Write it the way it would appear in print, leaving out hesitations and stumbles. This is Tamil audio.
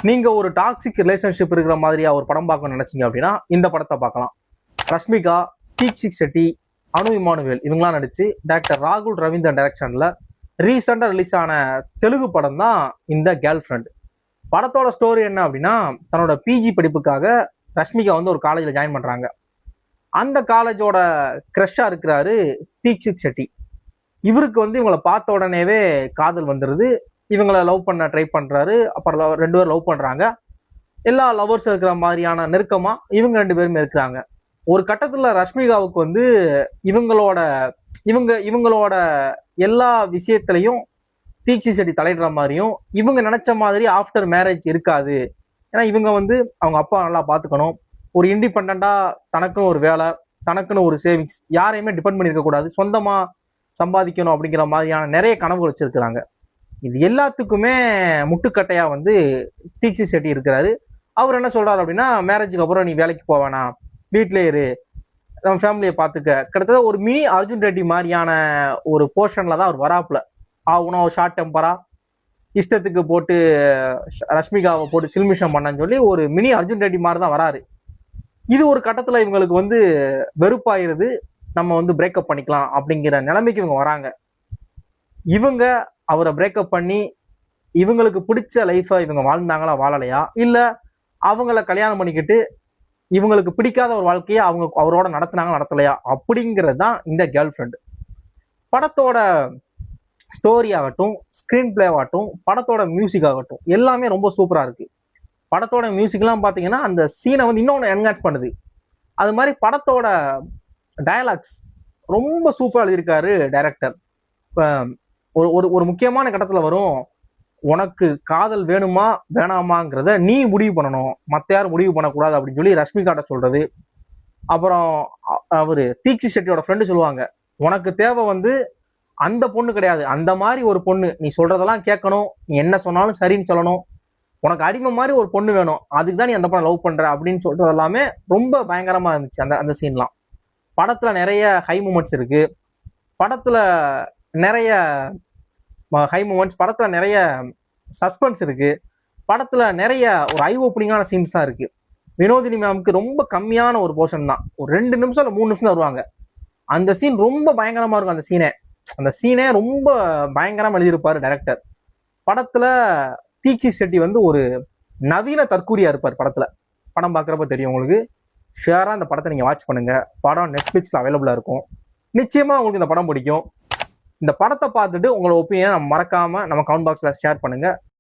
நீங்க ஒரு டாக்ஸிக் ரிலேஷன்ஷிப் இருக்கிற மாதிரியா ஒரு படம் பார்க்கணும்னு நினைச்சீங்க அப்படின்னா இந்த படத்தை பார்க்கலாம். ரஷ்மிகா, தீக்ஷித் செட்டி, அனு இமானுவேல் இவங்களாம் நடிச்சு டாக்டர் ராகுல் ரவீந்திரன் டைரக்ஷன்ல ரீசெண்டா ரிலீஸ் ஆன தெலுங்கு படம் தான் இந்த கேர்ள் ஃப்ரெண்ட். படத்தோட ஸ்டோரி என்ன அப்படின்னா, தன்னோட பிஜி படிப்புக்காக ரஷ்மிகா வந்து ஒரு காலேஜில் ஜாயின் பண்றாங்க. அந்த காலேஜோட கிரஷா இருக்கிறாரு தீக்ஷித் செட்டி. இவருக்கு வந்து இவங்களை பார்த்த உடனேவே காதல் வந்துடுது. இவங்களை லவ் பண்ண ட்ரை பண்றாரு. அப்புறம் ரெண்டு பேரும் லவ் பண்றாங்க. எல்லா லவர்ஸ் இருக்கிற மாதிரியான நெருக்கமா இவங்க ரெண்டு பேருமே இருக்கிறாங்க. ஒரு கட்டத்துல ரஷ்மிகாவுக்கு வந்து இவங்களோட இவங்களோட எல்லா விஷயத்திலையும் தீக்ஷித் செட்டி தலையிடுற மாதிரியும், இவங்க நினைச்ச மாதிரி ஆஃப்டர் மேரேஜ் இருக்காது. ஏன்னா இவங்க வந்து அவங்க அப்பா நல்லா பார்த்துக்கணும், ஒரு இண்டிபெண்டா தனக்குன்னு ஒரு வேலை, தனக்குன்னு ஒரு சேவிங்ஸ், யாரையுமே டிபெண்ட் பண்ணியிருக்க கூடாது, சொந்தமா சம்பாதிக்கணும் அப்படிங்கிற மாதிரியான நிறைய கனவுகள் வச்சிருக்கிறாங்க. இது எல்லாத்துக்குமே முட்டுக்கட்டையா வந்து தீக்ஷித் செட்டி இருக்கிறாரு. அவர் என்ன சொல்றாரு அப்படின்னா, மேரேஜுக்கு அப்புறம் நீ வேலைக்கு போவேனா, வீட்டிலே இரு, நம்ம ஃபேமிலியை பார்த்துக்க. கிட்டத்தட்ட ஒரு மினி அர்ஜுன் ரெட்டி மாதிரியான ஒரு போர்ஷன்ல தான் அவர் வராப்புல. ஆகணும் ஷார்ட் டெம்பரா இஷ்டத்துக்கு போட்டு ரஷ்மிகாவை போட்டு சில்மிஷம் பண்ணன்னு சொல்லி ஒரு மினி அர்ஜுன் ரெட்டி மாதிரி தான் வராரு. இது ஒரு கட்டத்துல இவங்களுக்கு வந்து வெறுப்பாயிருது. நம்ம வந்து பிரேக்கப் பண்ணிக்கலாம் அப்படிங்கிற நிலைமைக்கு இவங்க வராங்க. இவங்க அவரை பிரேக்கப் பண்ணி இவங்களுக்கு பிடிச்ச லைஃபை இவங்க வாழ்ந்தாங்களா வாழலையா, இல்ல அவங்கள கல்யாணம் பண்ணிக்கிட்டு இவங்களுக்கு பிடிக்காத ஒரு வாழ்க்கையை அவரோட நடத்தினாங்க நடத்தலையா அப்படிங்கிறது தான் இந்த கேர்ள் ஃப்ரெண்ட். படத்தோட ஸ்டோரி ஆகட்டும், ஸ்கிரீன் பிளே ஆகட்டும், படத்தோட மியூசிக் ஆகட்டும், எல்லாமே ரொம்ப சூப்பரா இருக்கு. படத்தோட மியூசிக்லாம் பார்த்தீங்கன்னா அந்த சீனை வந்து இன்னொன்று என்ஹான்ஸ் பண்ணுது. அது மாதிரி படத்தோட டயலாக்ஸ் ரொம்ப சூப்பராக எழுதியிருக்காரு டைரக்டர். இப்போ ஒரு முக்கியமான கட்டத்தில் வரும், உனக்கு காதல் வேணுமா வேணாமாங்கிறத நீ முடிவு பண்ணணும், மற்ற யாரும் முடிவு பண்ணக்கூடாது அப்படின்னு சொல்லி ரஷ்மிகாட்ட சொல்றது. அப்புறம் அவரு தீக்ஷித் செட்டியோட ஃப்ரெண்டு சொல்லுவாங்க, உனக்கு தேவை வந்து அந்த பொண்ணு கிடையாது, அந்த மாதிரி ஒரு பொண்ணு, நீ சொல்றதெல்லாம் கேட்கணும், நீ என்ன சொன்னாலும் சரின்னு சொல்லணும், உனக்கு அடிமை மாதிரி ஒரு பொண்ணு வேணும், அதுக்கு தான் நீ அந்த பொண்ணை லவ் பண்ற அப்படின்னு சொல்றது எல்லாமே ரொம்ப பயங்கரமா இருந்துச்சு. அந்த சீன்லாம் படத்துல நிறைய ஹை மூமெண்ட்ஸ் இருக்கு. படத்துல நிறைய ஹை மூமெண்ட்ஸ், படத்துல நிறைய சஸ்பென்ஸ் இருக்கு. படத்துல நிறைய ஒரு ஐ ஓப்பனிங்கான சீன்ஸ்லாம் இருக்கு. வினோதினி மேமுக்கு ரொம்ப கம்மியான ஒரு போர்ஷன் தான், ஒரு 2 நிமிஷம் இல்லை 3 நிமிஷம் தான் வருவாங்க. அந்த சீன் ரொம்ப பயங்கரமா இருக்கும். அந்த சீனே ரொம்ப பயங்கரமா எழுதியிருப்பாரு டைரக்டர். படத்துல தீக்ஷித் செட்டி வந்து ஒரு நவீன தற்கூரியா இருப்பார் படத்துல. படம் பார்க்குறப்ப தெரியும் உங்களுக்கு. ஷேராக இந்த படத்தை நீங்கள் வாட்ச் பண்ணுங்க. படம் நெட்ஃப்ளிக்ஸில் அவைலபிளாக இருக்கும். நிச்சயமா உங்களுக்கு இந்த படம் பிடிக்கும். இந்த படத்தை பார்த்துட்டு உங்களோட ஒப்பீனியனை மறக்காம நம்ம கமெண்ட் பாக்ஸில் ஷேர் பண்ணுங்க.